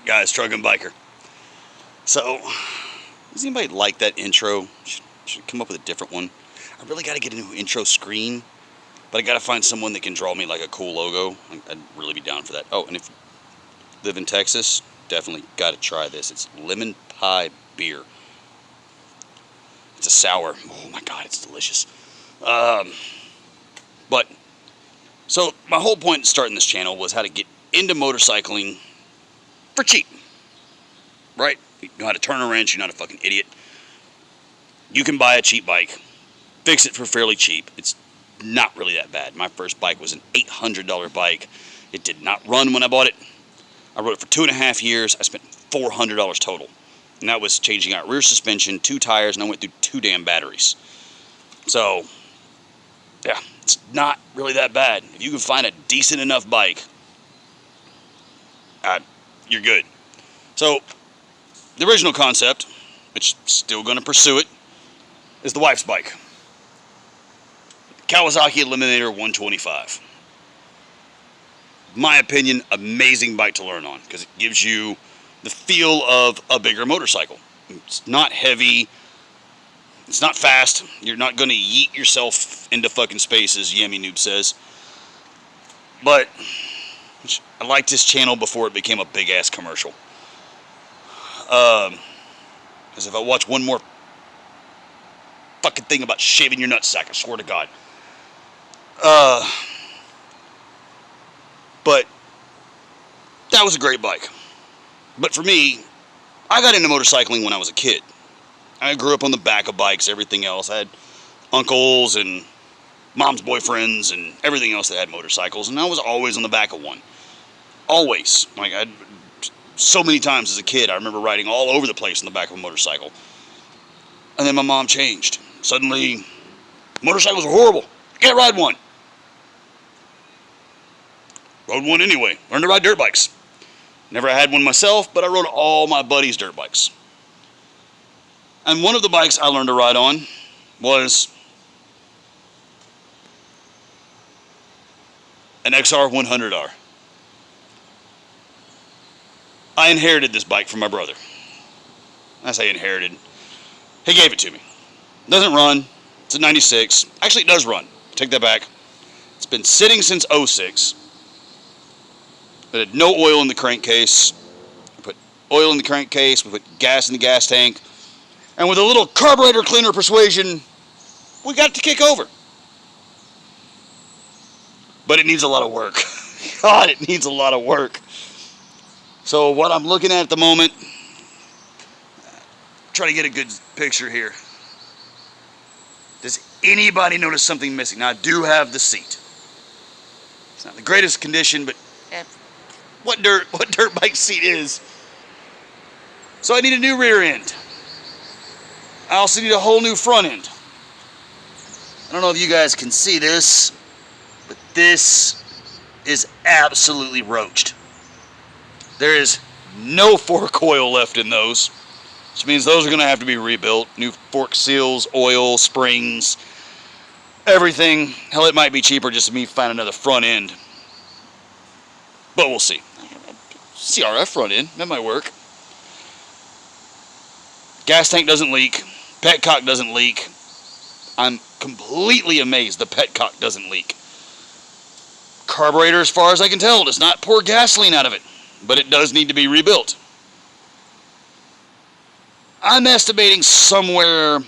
up, guys? Truck and Biker. So, does anybody like that intro? Should come up with a different one. I really got to get a new intro screen, but I got to find someone that can draw me like a cool logo. I'd really be down for that. Oh, and if you live in Texas, definitely got to try this. It's lemon pie beer. It's a sour. Oh my God, it's delicious. So my whole point in starting this channel was how to get into motorcycling for cheap. Right? You know how to turn a wrench, you're not a fucking idiot. You can buy a cheap bike, fix it for fairly cheap. It's not really that bad. My first bike was an $800 bike. It did not run when I bought it. I rode it for 2.5 years. I spent $400 total. And that was changing out rear suspension, 2 tires, and I went through 2 damn batteries. So, yeah, it's not really that bad. If you can find a decent enough bike, you're good. So, the original concept, which still going to pursue it, is the wife's bike. Kawasaki Eliminator 125. My opinion, amazing bike to learn on because it gives you the feel of a bigger motorcycle. It's not heavy. It's not fast. You're not going to yeet yourself into fucking space, as Yummy Noob says. But I liked this channel before it became a big-ass commercial. Because if I watch one more fucking thing about shaving your nutsack, I swear to God. But that was a great bike. But for me, I got into motorcycling when I was a kid. I grew up on the back of bikes, everything else. I had uncles and mom's boyfriends and everything else that had motorcycles, and I was always on the back of one. Always. Like, so many times as a kid, I remember riding all over the place on the back of a motorcycle. And then my mom changed. Suddenly, motorcycles are horrible. You can't ride one. Rode one anyway. Learned to ride dirt bikes. Never had one myself, but I rode all my buddies' dirt bikes. And one of the bikes I learned to ride on was an XR100R. I inherited this bike from my brother. I say inherited. He gave it to me. It doesn't run. It's a 96. Actually, it does run. Take that back. It's been sitting since 06. It had no oil in the crankcase. We put oil in the crankcase. We put gas in the gas tank. And with a little carburetor cleaner persuasion, we got it to kick over. But it needs a lot of work. God, it needs a lot of work. So what I'm looking at the moment, try to get a good picture here. Does anybody notice something missing? Now, I do have the seat. It's not the greatest condition, but what dirt bike seat is? So I need a new rear end. I also need a whole new front end. I don't know if you guys can see this, but this is absolutely roached. There is no fork coil left in those, which means those are going to have to be rebuilt. New fork seals, oil, springs, everything. Hell, it might be cheaper just to me find another front end. But we'll see. CRF front end, that might work. Gas tank doesn't leak. Petcock doesn't leak. I'm completely amazed the petcock doesn't leak. Carburetor, as far as I can tell, does not pour gasoline out of it, but it does need to be rebuilt. I'm estimating somewhere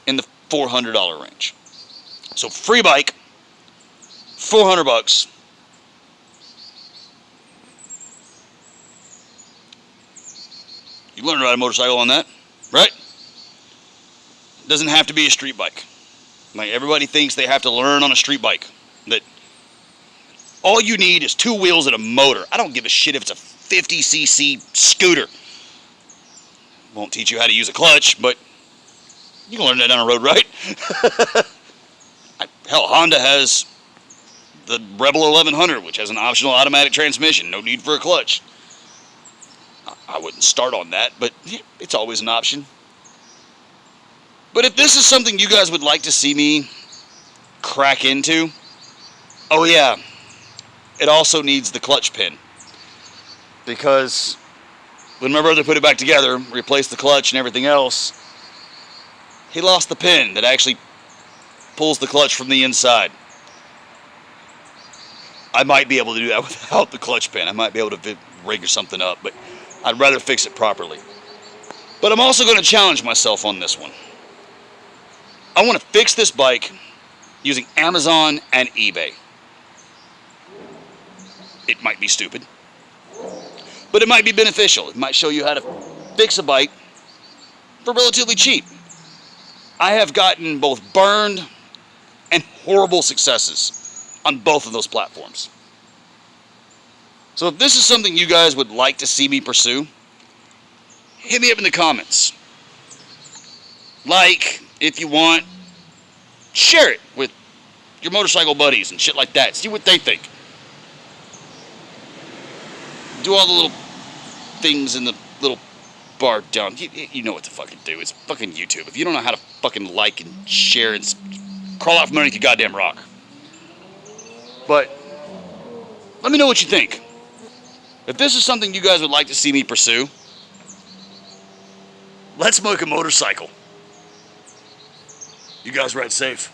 in the $400 range. So free bike, $400. You learn to ride a motorcycle on that, right? It doesn't have to be a street bike. Like, everybody thinks they have to learn on a street bike. That all you need is 2 wheels and a motor. I don't give a shit if it's a 50cc scooter. Won't teach you how to use a clutch, but you can learn that down the road, right? Hell, Honda has the Rebel 1100, which has an optional automatic transmission. No need for a clutch. I wouldn't start on that, but it's always an option. But if this is something you guys would like to see me crack into, oh yeah, it also needs the clutch pin. Because when my brother put it back together, replaced the clutch and everything else, he lost the pin that actually pulls the clutch from the inside. I might be able to do that without the clutch pin. I might be able to rig something up, but I'd rather fix it properly. But I'm also going to challenge myself on this one. I want to fix this bike using Amazon and eBay. It might be stupid, but it might be beneficial. It might show you how to fix a bike for relatively cheap. I have gotten both burned and horrible successes on both of those platforms. So if this is something you guys would like to see me pursue, hit me up in the comments. Like, if you want, share it with your motorcycle buddies and shit like that. See what they think. Do all the little things in the little bar down. You know what to fucking do. It's fucking YouTube. If you don't know how to fucking like and share and crawl out from underneath your goddamn rock. But let me know what you think. If this is something you guys would like to see me pursue, let's make a motorcycle. You guys ride safe.